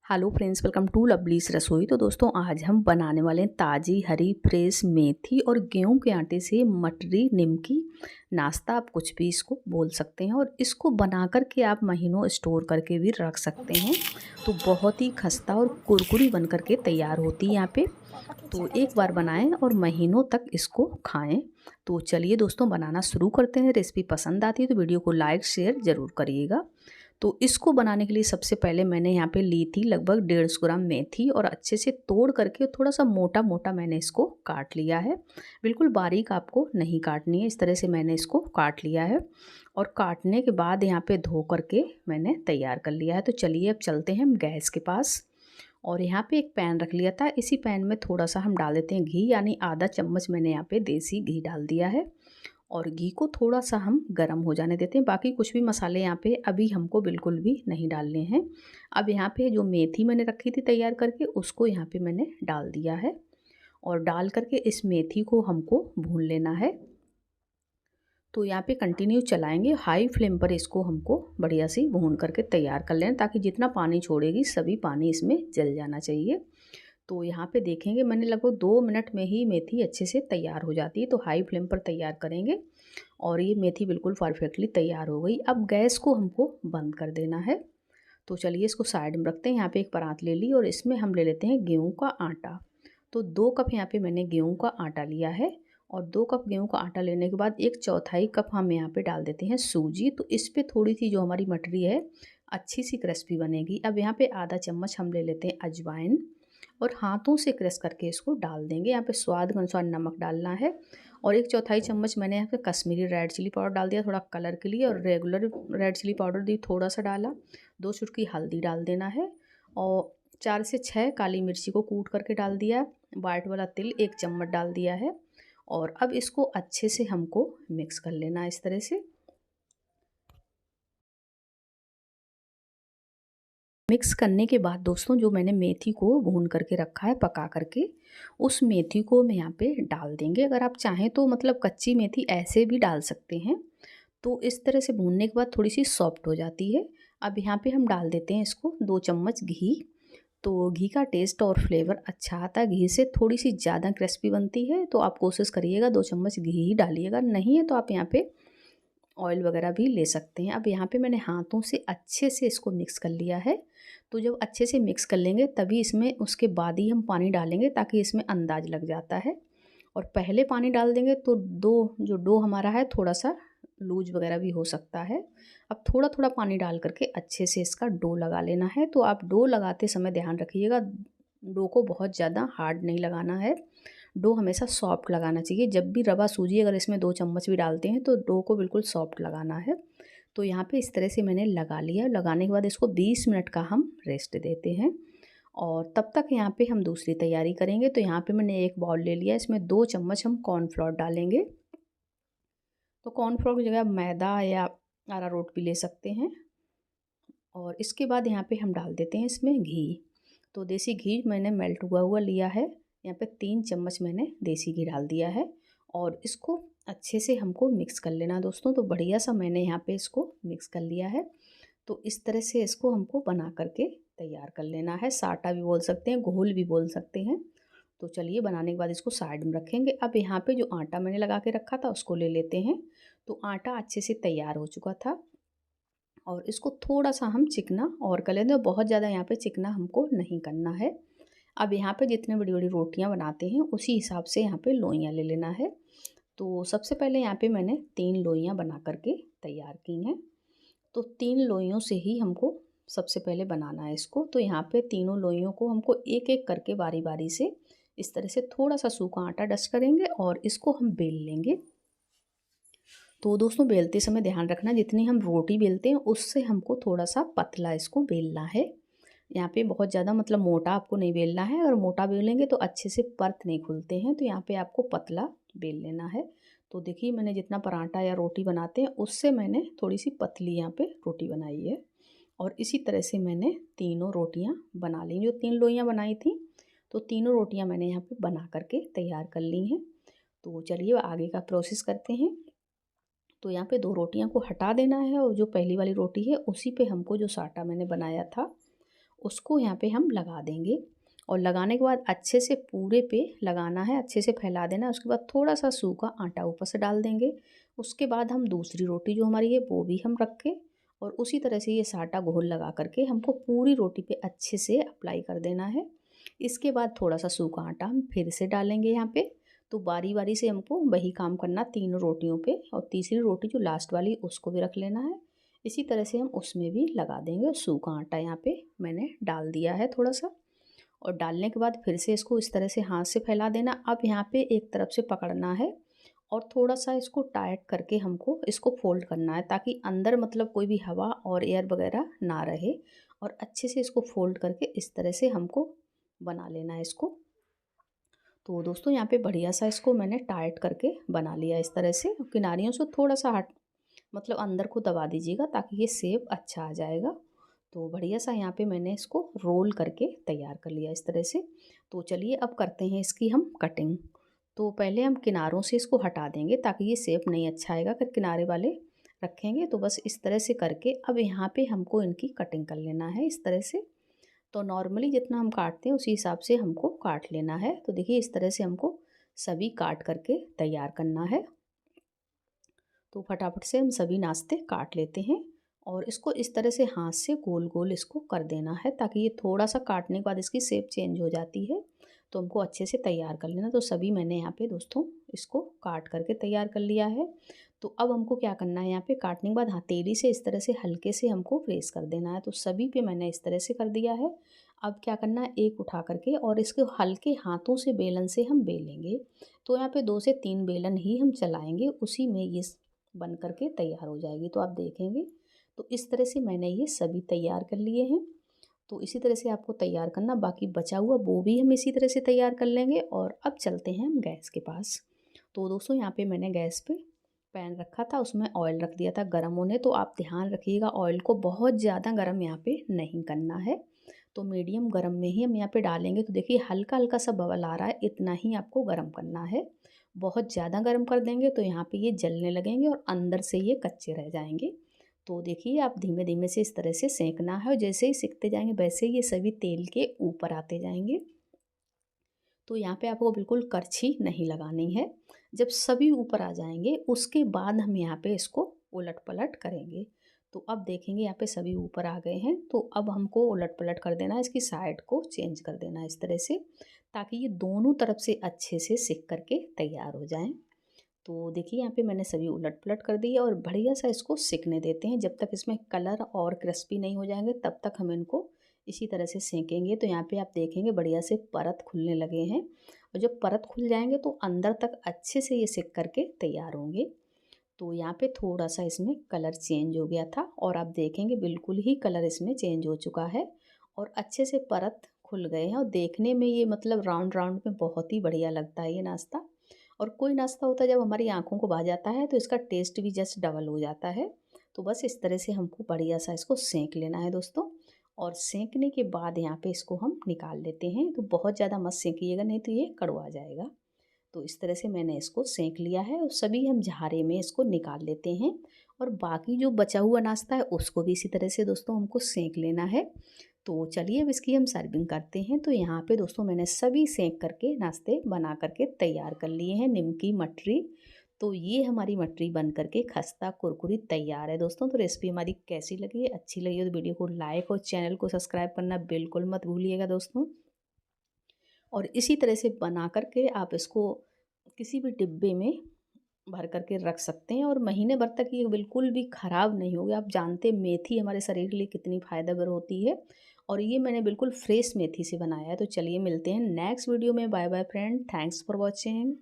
Hello friends, welcome to लवलीस रसोई। तो दोस्तों, आज हम बनाने वाले हैं ताज़ी हरी फ्रेश मेथी और गेहूं के आटे से मटरी निमकी नाश्ता। आप कुछ भी इसको बोल सकते हैं और इसको बना कर के आप महीनों स्टोर करके भी रख सकते हैं। तो बहुत ही खस्ता और कुरकुरी बन कर के तैयार होती है यहाँ पे। तो एक बार बनाएं और महीनों तक इसको खाएं। तो चलिए दोस्तों, बनाना शुरू करते हैं। रेसिपी पसंद आती है तो वीडियो को लाइक शेयर ज़रूर करिएगा। तो इसको बनाने के लिए सबसे पहले मैंने यहाँ पे ली थी लगभग 150 ग्राम मेथी और अच्छे से तोड़ करके थोड़ा सा मोटा मोटा मैंने इसको काट लिया है। बिल्कुल बारीक आपको नहीं काटनी है, इस तरह से मैंने इसको काट लिया है। और काटने के बाद यहाँ पे धो करके मैंने तैयार कर लिया है। तो चलिए अब चलते हैं हम गैस के पास। और यहाँ पे एक पैन रख लिया था, इसी पैन में थोड़ा सा हम डाल देते हैं घी, यानी आधा चम्मच मैंने यहाँ पे देसी घी डाल दिया है। और घी को थोड़ा सा हम गरम हो जाने देते हैं। बाकी कुछ भी मसाले यहाँ पे अभी हमको बिल्कुल भी नहीं डालने हैं। अब यहाँ पे जो मेथी मैंने रखी थी तैयार करके, उसको यहाँ पे मैंने डाल दिया है। और डाल करके इस मेथी को हमको भून लेना है। तो यहाँ पे कंटिन्यू चलाएंगे, हाई फ्लेम पर इसको हमको बढ़िया सी भून करके तैयार कर लेना, ताकि जितना पानी छोड़ेगी सभी पानी इसमें जल जाना चाहिए। तो यहाँ पे देखेंगे मैंने लगभग 2 मिनट में ही मेथी अच्छे से तैयार हो जाती है। तो हाई फ्लेम पर तैयार करेंगे और ये मेथी बिल्कुल परफेक्टली तैयार हो गई। अब गैस को हमको बंद कर देना है। तो चलिए इसको साइड में रखते हैं। यहाँ पे एक परात ले ली और इसमें हम ले लेते हैं गेहूं का आटा। तो 2 कप यहाँ पे मैंने गेहूं का आटा लिया है। और 2 कप गेहूं का आटा लेने के बाद 1/4 कप हम यहाँ पे डाल देते हैं सूजी। तो इस पर थोड़ी सी जो हमारी मटरी है अच्छी सी क्रिस्पी बनेगी। अब यहाँ पे आधा चम्मच हम ले लेते हैं अजवाइन और हाथों से क्रश करके इसको डाल देंगे। यहाँ पे स्वाद के अनुसार नमक डालना है। और 1/4 चम्मच मैंने यहाँ पे कश्मीरी रेड चिली पाउडर डाल दिया थोड़ा कलर के लिए, और रेगुलर रेड चिली पाउडर दी थोड़ा सा डाला। 2 चुटकी हल्दी डाल देना है। और 4 से 6 काली मिर्ची को कूट करके डाल दिया। वाइट वाला तिल 1 चम्मच डाल दिया है। और अब इसको अच्छे से हमको मिक्स कर लेना है इस तरह से। मिक्स करने के बाद दोस्तों, जो मैंने मेथी को भून करके रखा है पका करके, उस मेथी को मैं यहाँ पे डाल देंगे। अगर आप चाहें तो मतलब कच्ची मेथी ऐसे भी डाल सकते हैं। तो इस तरह से भूनने के बाद थोड़ी सी सॉफ्ट हो जाती है। अब यहाँ पे हम डाल देते हैं इसको 2 चम्मच घी। तो घी का टेस्ट और फ्लेवर अच्छा आता है, घी से थोड़ी सी ज़्यादा क्रिस्पी बनती है। तो आप कोशिश करिएगा 2 चम्मच घी ही डालिएगा, नहीं है तो आप यहाँ पे ऑयल वगैरह भी ले सकते हैं। अब यहाँ पे मैंने हाथों से अच्छे से इसको मिक्स कर लिया है। तो जब अच्छे से मिक्स कर लेंगे तभी इसमें उसके बाद ही हम पानी डालेंगे, ताकि इसमें अंदाज लग जाता है। और पहले पानी डाल देंगे तो डो हमारा है थोड़ा सा लूज वगैरह भी हो सकता है। अब थोड़ा थोड़ा पानी डाल करके अच्छे से इसका डो लगा लेना है। तो आप डो लगाते समय ध्यान रखिएगा, डो को बहुत ज़्यादा हार्ड नहीं लगाना है, डो हमेशा सॉफ्ट लगाना चाहिए। जब भी रवा सूजी अगर इसमें 2 चम्मच भी डालते हैं तो डो को बिल्कुल सॉफ्ट लगाना है। तो यहाँ पे इस तरह से मैंने लगा लिया। लगाने के बाद इसको 20 मिनट का हम रेस्ट देते हैं। और तब तक यहाँ पे हम दूसरी तैयारी करेंगे। तो यहाँ पे मैंने एक बाउल ले लिया, इसमें 2 चम्मच हम कॉर्नफ्लोर डालेंगे। तो कॉर्नफ्लोर की जगह मैदा या अरारोट भी ले सकते हैं। और इसके बाद यहाँ पे हम डाल देते हैं इसमें घी। तो देसी घी मैंने मेल्ट हुआ हुआ लिया है। यहाँ पे 3 चम्मच मैंने देसी घी डाल दिया है। और इसको अच्छे से हमको मिक्स कर लेना दोस्तों। तो बढ़िया सा मैंने यहाँ पे इसको मिक्स कर लिया है। तो इस तरह से इसको हमको बना करके तैयार कर लेना है। साटा भी बोल सकते हैं, घोल भी बोल सकते हैं। तो चलिए बनाने के बाद इसको साइड में रखेंगे। अब यहाँ पे जो आटा मैंने लगा के रखा था उसको ले लेते हैं। तो आटा अच्छे से तैयार हो चुका था। और इसको थोड़ा सा हम चिकना और कर लेते हैं, बहुत ज़्यादा यहाँ पे चिकना हमको नहीं करना है। अब यहाँ पे जितने बड़ी बड़ी रोटियाँ बनाते हैं उसी हिसाब से यहाँ पे लोइयाँ ले लेना है। तो सबसे पहले यहाँ पे मैंने 3 लोइयाँ बना करके तैयार की हैं। तो 3 लोइयों से ही हमको सबसे पहले बनाना है इसको। तो यहाँ पे तीनों लोइयों को हमको एक एक करके बारी बारी से इस तरह से थोड़ा सा सूखा आटा डस्ट करेंगे और इसको हम बेल लेंगे। तो दोस्तों, बेलते समय ध्यान रखना, जितनी हम रोटी बेलते हैं उससे हमको थोड़ा सा पतला इसको बेलना है। यहाँ पे बहुत ज़्यादा मतलब मोटा आपको नहीं बेलना है। अगर मोटा बेलेंगे तो अच्छे से परत नहीं खुलते हैं। तो यहाँ पे आपको पतला बेल लेना है। तो देखिए मैंने जितना पराठा या रोटी बनाते हैं उससे मैंने थोड़ी सी पतली यहाँ पे रोटी बनाई है। और इसी तरह से मैंने तीनों रोटियाँ बना ली। जो 3 लोइयाँ बनाई थी, तो तीनों रोटियाँ मैंने यहाँ पे बना करके तैयार कर ली हैं। तो चलिए आगे का प्रोसेस करते हैं। तो यहाँ पे 2 रोटियाँ को हटा देना है और जो पहली वाली रोटी है उसी पे हमको जो साटा मैंने बनाया था उसको यहाँ पे हम लगा देंगे। और लगाने के बाद अच्छे से पूरे पे लगाना है, अच्छे से फैला देना है। उसके बाद थोड़ा सा सूखा आटा ऊपर से डाल देंगे। उसके बाद हम दूसरी रोटी जो हमारी है वो भी हम रख के और उसी तरह से ये साटा घोल लगा करके हमको पूरी रोटी पे अच्छे से अप्लाई कर देना है। इसके बाद थोड़ा सा सूखा आटा हम फिर से डालेंगे यहाँ पे। तो बारी बारी से हमको वही काम करना तीनों रोटियों पे, और तीसरी रोटी जो लास्ट वाली उसको भी रख लेना है। इसी तरह से हम उसमें भी लगा देंगे। और सूखा आटा यहाँ पे मैंने डाल दिया है थोड़ा सा, और डालने के बाद फिर से इसको इस तरह से हाथ से फैला देना। अब यहाँ पे एक तरफ से पकड़ना है और थोड़ा सा इसको टाइट करके हमको इसको फोल्ड करना है, ताकि अंदर मतलब कोई भी हवा और एयर वगैरह ना रहे। और अच्छे से इसको फोल्ड करके इस तरह से हमको बना लेना है इसको। तो दोस्तों यहाँ पे बढ़िया सा इसको मैंने टाइट करके बना लिया इस तरह से। किनारियों से थोड़ा सा हट मतलब अंदर को दबा दीजिएगा ताकि ये शेप अच्छा आ जाएगा। तो बढ़िया सा यहाँ पे मैंने इसको रोल करके तैयार कर लिया इस तरह से। तो चलिए अब करते हैं इसकी हम कटिंग। तो पहले हम किनारों से इसको हटा देंगे ताकि ये शेप नहीं अच्छा आएगा अगर किनारे वाले रखेंगे। तो बस इस तरह से करके अब यहाँ पे हमको इनकी कटिंग कर लेना है इस तरह से। तो नॉर्मली जितना हम काटते हैं उसी हिसाब से हमको काट लेना है। तो देखिए इस तरह से हमको सभी काट करके तैयार करना है। तो फटाफट से हम सभी नाश्ते काट लेते हैं और इसको इस तरह से हाथ से गोल गोल इसको कर देना है, ताकि ये थोड़ा सा काटने के बाद इसकी शेप चेंज हो जाती है। तो हमको अच्छे से तैयार कर लेना। तो सभी मैंने यहाँ पे दोस्तों इसको काट करके तैयार कर लिया है। तो अब हमको क्या करना है, यहाँ पे काटने के बाद हथेली से इस तरह से हल्के से हमको प्रेस कर देना है। तो सभी पे मैंने इस तरह से कर दिया है। अब क्या करना है, एक उठा करके और इसके हल्के हाथों से बेलन से हम बेलेंगे। तो यहाँ पे 2 से 3 बेलन ही हम चलाएंगे, उसी में ये बन करके तैयार हो जाएगी। तो आप देखेंगे तो इस तरह से मैंने ये सभी तैयार कर लिए हैं। तो इसी तरह से आपको तैयार करना, बाकी बचा हुआ वो भी हम इसी तरह से तैयार कर लेंगे। और अब चलते हैं हम गैस के पास। तो दोस्तों यहाँ पे मैंने गैस पे पैन रखा था, उसमें ऑयल रख दिया था गर्म होने। तो आप ध्यान रखिएगा ऑयल को बहुत ज़्यादा गर्म यहाँ पे नहीं करना है। तो मीडियम गर्म में ही हम यहाँ पे डालेंगे। तो देखिए हल्का हल्का सा बबल आ रहा है, इतना ही आपको गर्म करना है। बहुत ज़्यादा गर्म कर देंगे तो यहाँ पे ये जलने लगेंगे और अंदर से ये कच्चे रह जाएंगे। तो देखिए आप धीमे धीमे से इस तरह से सेंकना है, और जैसे ही सिकते जाएंगे वैसे ही ये सभी तेल के ऊपर आते जाएंगे। तो यहाँ पे आपको बिल्कुल करछी नहीं लगानी है। जब सभी ऊपर आ जाएंगे उसके बाद हम यहाँ पे इसको उलट पलट करेंगे। तो अब देखेंगे यहाँ पे सभी ऊपर आ गए हैं। तो अब हमको उलट पलट कर देना है, इसकी साइड को चेंज कर देना है इस तरह से, ताकि ये दोनों तरफ से अच्छे से सिक करके तैयार हो जाएं। तो देखिए यहाँ पे मैंने सभी उलट पलट कर दी है और बढ़िया सा इसको सिकने देते हैं। जब तक इसमें कलर और क्रिस्पी नहीं हो जाएंगे तब तक हम इनको इसी तरह से सेकेंगे। तो यहाँ पे आप देखेंगे बढ़िया से परत खुलने लगे हैं, और जब परत खुल जाएंगे तो अंदर तक अच्छे से ये सिक करके तैयार होंगे। तो यहाँ पे थोड़ा सा इसमें कलर चेंज हो गया था, और आप देखेंगे बिल्कुल ही कलर इसमें चेंज हो चुका है और अच्छे से परत खुल गए हैं। और देखने में ये मतलब राउंड राउंड में बहुत ही बढ़िया लगता है ये नाश्ता। और कोई नाश्ता होता है जब हमारी आँखों को भा जाता है तो इसका टेस्ट भी जस्ट डबल हो जाता है। तो बस इस तरह से हमको बढ़िया सा इसको सेंक लेना है दोस्तों। और सेंकने के बाद यहाँ पे इसको हम निकाल लेते हैं। तो बहुत ज़्यादा मत सेंकिएगा, नहीं तो ये कड़वा जाएगा। तो इस तरह से मैंने इसको सेंक लिया है और सभी हम झारे में इसको निकाल लेते हैं। और बाकी जो बचा हुआ नाश्ता है उसको भी इसी तरह से दोस्तों हमको सेंक लेना है। तो चलिए अब इसकी हम सर्विंग करते हैं। तो यहाँ पे दोस्तों मैंने सभी सेंक करके नाश्ते बना करके तैयार कर लिए हैं। निमकी मटरी, तो ये हमारी मटरी बन करके खस्ता कुरकुरी तैयार है दोस्तों। तो रेसिपी हमारी कैसी लगी, अच्छी लगी हो तो वीडियो को लाइक और चैनल को सब्सक्राइब करना बिल्कुल मत भूलिएगा दोस्तों। और इसी तरह से बना करके आप इसको किसी भी डिब्बे में भर करके रख सकते हैं और महीने भर तक ये बिल्कुल भी ख़राब नहीं होगी। आप जानते हैं मेथी हमारे शरीर के लिए कितनी फ़ायदेमंद होती है, और ये मैंने बिल्कुल फ्रेश मेथी से बनाया है। तो चलिए मिलते हैं नेक्स्ट वीडियो में। Bye bye friend, thanks for watching.